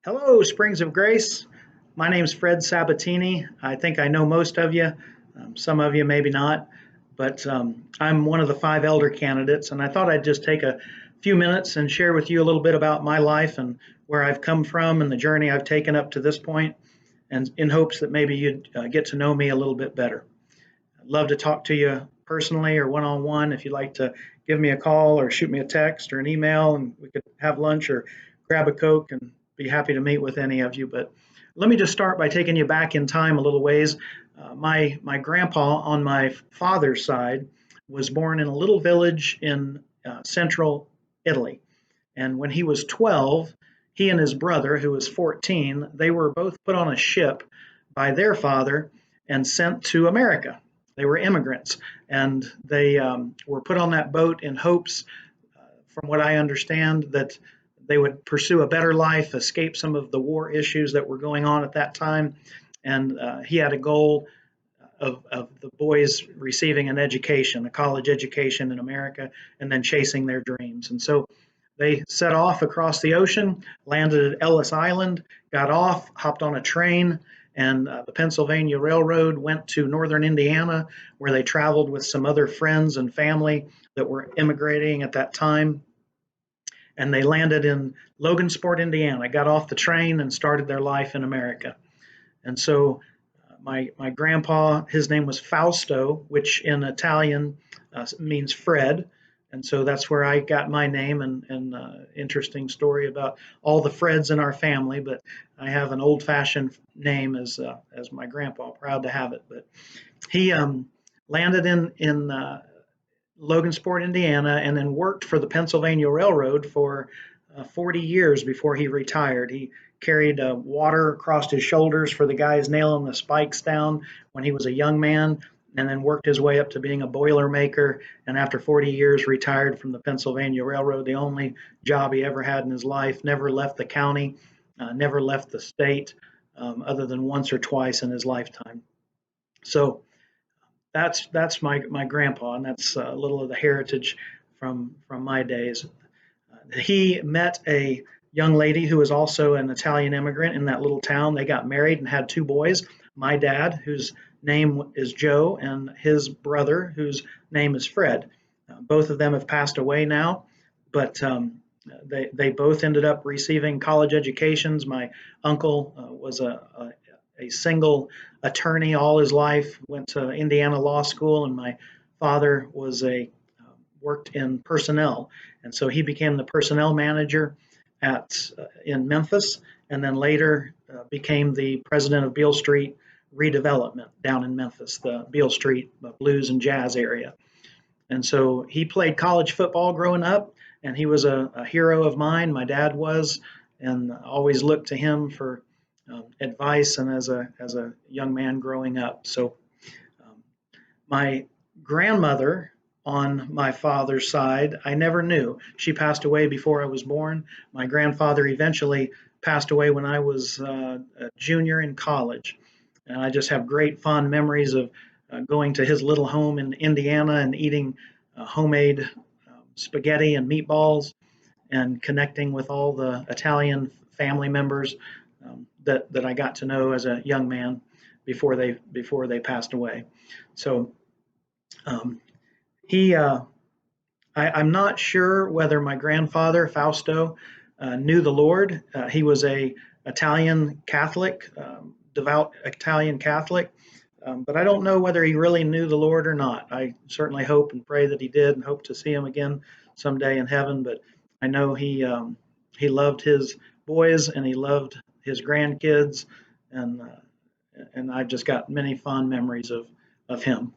Hello, Springs of Grace. My name's Fred Sabatini. I think I know most of you. Some of you maybe not, but I'm one of the five elder candidates, and I thought I'd just take a few minutes and share with you a little bit about my life and where I've come from and the journey I've taken up to this point, and in hopes that maybe you'd get to know me a little bit better. I'd love to talk to you personally or one on one. If you'd like to give me a call or shoot me a text or an email, and we could have lunch or grab a Coke and be happy to meet with any of you. But let me just start by taking you back in time a little ways. My grandpa on my father's side was born in a little village in central Italy. And when he was 12, he and his brother, who was 14, they were both put on a ship by their father and sent to America. They were immigrants, and they were put on that boat in hopes, from what I understand, that they would pursue a better life, escape some of the war issues that were going on at that time. And he had a goal of the boys receiving an education, a college education in America, and then chasing their dreams. And so they set off across the ocean, landed at Ellis Island, got off, hopped on a train, and the Pennsylvania Railroad went to northern Indiana, where they traveled with some other friends and family that were immigrating at that time. And they landed in Logansport, Indiana, got off the train and started their life in America. And so my grandpa, his name was Fausto, which in Italian means Fred. And so that's where I got my name, and interesting story about all the Freds in our family. But I have an old-fashioned name as my grandpa. Proud to have it. But he landed in Logansport, Indiana, and then worked for the Pennsylvania Railroad for 40 years before he retired. He carried water across his shoulders for the guys nailing the spikes down when he was a young man, and then worked his way up to being a boiler maker. And after 40 years, retired from the Pennsylvania Railroad, the only job he ever had in his life. Never left the county, never left the state, other than once or twice in his lifetime. So that's my grandpa, and that's a little of the heritage from my days. He met a young lady who was also an Italian immigrant in that little town. They got married and had two boys. My dad, whose name is Joe, and his brother, whose name is Fred. Both of them have passed away now, but they both ended up receiving college educations. My uncle was a single attorney all his life, went to Indiana Law School, and my father was a worked in personnel, and so he became the personnel manager at in Memphis, and then later became the president of Beale Street Redevelopment down in Memphis, the Beale Street blues and jazz area. And so he played college football growing up, and he was a hero of mine. My dad was, and always looked to him for advice and as a young man growing up. So my grandmother on my father's side, I never knew. She passed away before I was born. My grandfather eventually passed away when I was a junior in college. And I just have great fond memories of going to his little home in Indiana and eating homemade spaghetti and meatballs, and connecting with all the Italian family members that I got to know as a young man before they passed away. So um, he I'm not sure whether my grandfather Fausto knew the Lord. He was a Italian Catholic, devout Italian Catholic, but I don't know whether he really knew the Lord or not. I certainly hope and pray that he did, and hope to see him again someday in heaven. But I know he loved his boys, and he loved his grandkids, and I've just got many fond memories of him.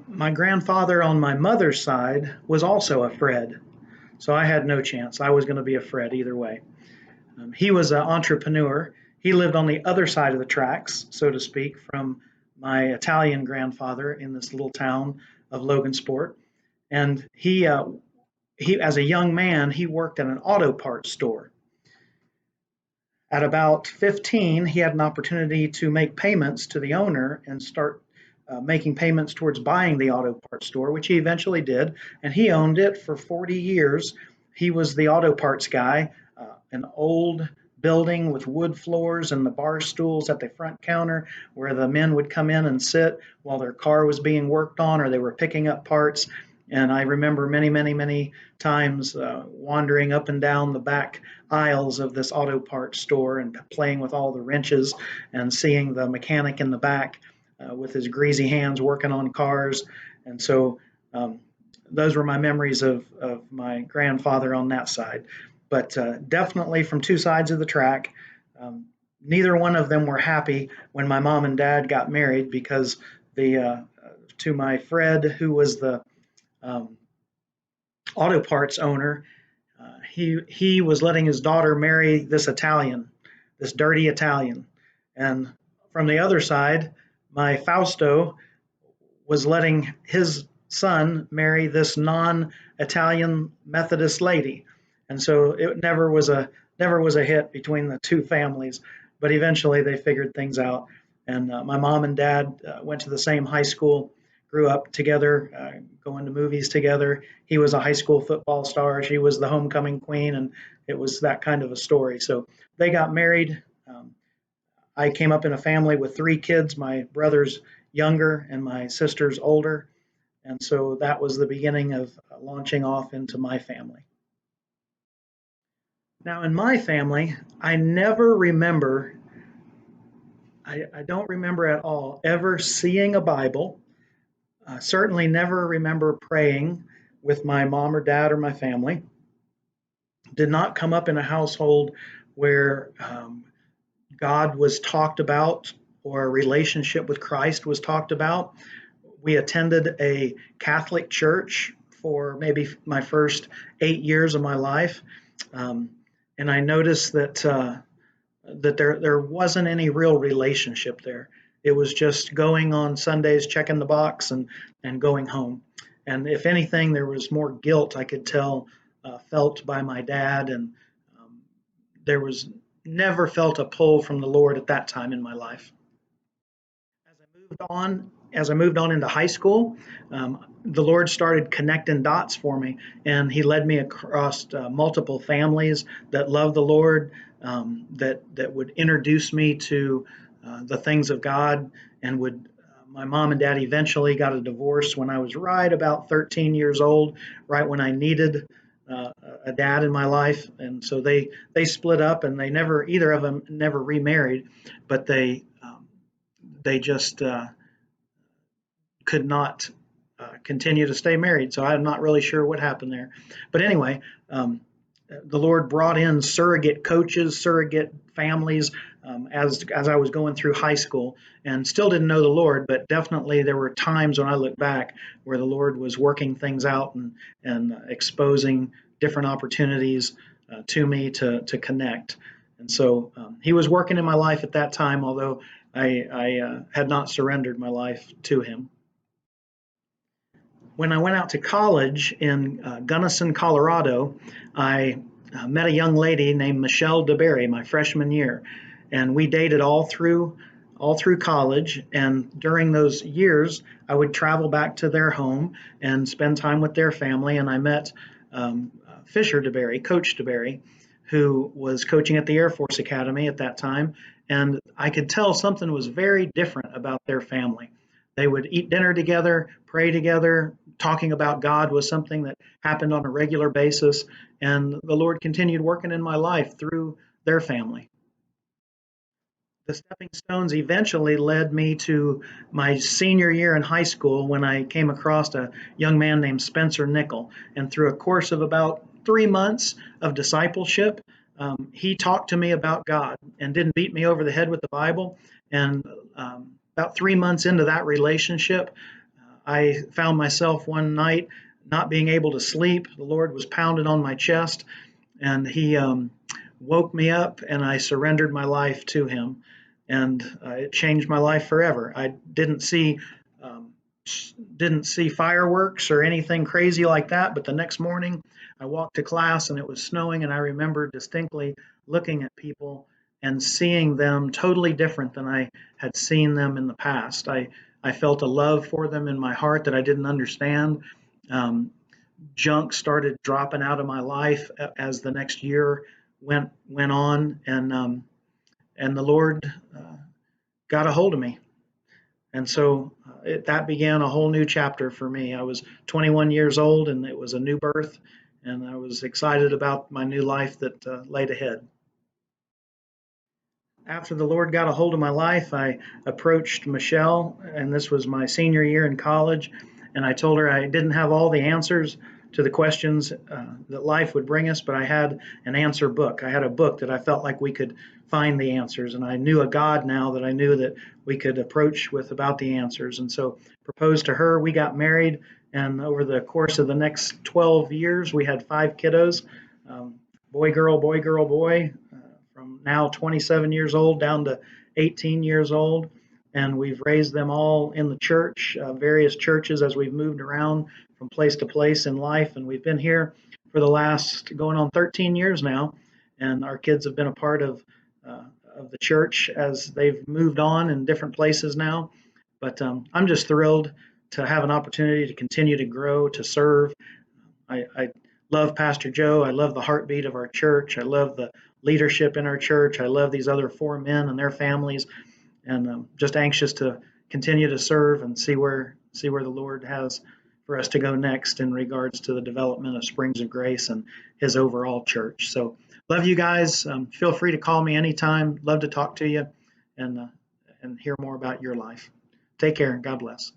My grandfather on my mother's side was also a Fred, so I had no chance. I was going to be a Fred either way. He was an entrepreneur. He lived on the other side of the tracks, so to speak, from my Italian grandfather in this little town of Logansport. And as a young man, he worked at an auto parts store. At about 15, he had an opportunity to make payments to the owner and start making payments towards buying the auto parts store, which he eventually did. And he owned it for 40 years. he was the auto parts guy, an old building with wood floors and the bar stools at the front counter where the men would come in and sit while their car was being worked on or they were picking up parts. And I remember many, many, many times wandering up and down the back aisles of this auto parts store and playing with all the wrenches and seeing the mechanic in the back with his greasy hands working on cars. And so those were my memories of my grandfather on that side. But definitely from two sides of the track. Um, Neither one of them were happy when my mom and dad got married because to my Fred, who was the um, auto parts owner, he was letting his daughter marry this Italian, this dirty Italian, and from the other side, my Fausto was letting his son marry this non-Italian Methodist lady, and so it never was a hit between the two families. But eventually, they figured things out, and my mom and dad went to the same high school, grew up together, going to movies together. He was a high school football star. She was the homecoming queen, and it was that kind of a story. So they got married. I came up in a family with three kids. My brother's younger and my sister's older. And so that was the beginning of launching off into my family. Now, in my family, I don't remember at all ever seeing a Bible. Certainly never remember praying with my mom or dad or my family. Did not come up in a household where God was talked about or a relationship with Christ was talked about. We attended a Catholic church for maybe my first 8 years of my life, um, and I noticed that there wasn't any real relationship there. It was just going on Sundays, checking the box, and going home. And if anything, there was more guilt I could tell felt by my dad, and there was never felt a pull from the Lord at that time in my life. As I moved on into high school, the Lord started connecting dots for me, and He led me across multiple families that love the Lord, that would introduce me to the things of God, and would. My mom and dad eventually got a divorce when I was right about 13 years old, right when I needed a dad in my life, and so they split up, and they never either of them never remarried, but they just could not continue to stay married. So I'm not really sure what happened there. But anyway, the Lord brought in surrogate coaches, surrogate families as I was going through high school, and still didn't know the Lord, but definitely there were times when I look back where the Lord was working things out and exposing different opportunities to me to connect. And so He was working in my life at that time, although I had not surrendered my life to Him. When I went out to college in Gunnison, Colorado, I met a young lady named Michelle DeBerry my freshman year, and we dated all through college. And during those years, I would travel back to their home and spend time with their family. And I met Fisher DeBerry, Coach DeBerry, who was coaching at the Air Force Academy at that time. And I could tell something was very different about their family. They would eat dinner together, pray together. Talking about God was something that happened on a regular basis, and the Lord continued working in my life through their family. The stepping stones eventually led me to my senior year in high school when I came across a young man named Spencer Nickel. And through a course of about 3 months of discipleship, he talked to me about God and didn't beat me over the head with the Bible. And about 3 months into that relationship, I found myself one night not being able to sleep. The Lord was pounding on my chest, and He woke me up, and I surrendered my life to Him, and it changed my life forever. I um, didn't see fireworks or anything crazy like that, but the next morning I walked to class and it was snowing, and I remember distinctly looking at people and seeing them totally different than I had seen them in the past. I felt a love for them in my heart that I didn't understand. Um, junk started dropping out of my life as the next year went on, and the Lord got a hold of me. And so that began a whole new chapter for me. I was 21 years old, and it was a new birth, and I was excited about my new life that laid ahead. After the Lord got a hold of my life, I approached Michelle, and this was my senior year in college, and I told her I didn't have all the answers to the questions that life would bring us, but I had an answer book. I had a book that I felt like we could find the answers, and I knew a God now that I knew that we could approach with about the answers. And so proposed to her, we got married, and over the course of the next 12 years, we had 5 kiddos, um, boy, girl, boy, girl, boy, from now 27 years old down to 18 years old. And we've raised them all in the church, various churches, as we've moved around from place to place in life. And we've been here for the last going on 13 years now. And our kids have been a part uh, of the church as they've moved on in different places now. But I'm just thrilled to have an opportunity to continue to grow, to serve. I love Pastor Joe. I love the heartbeat of our church. I love the leadership in our church. I love these other 4 men and their families, and I'm just anxious to continue to serve and see where the Lord has for us to go next in regards to the development of Springs of Grace and His overall church. So, love you guys. Feel free to call me anytime. Love to talk to you and hear more about your life. Take care and God bless.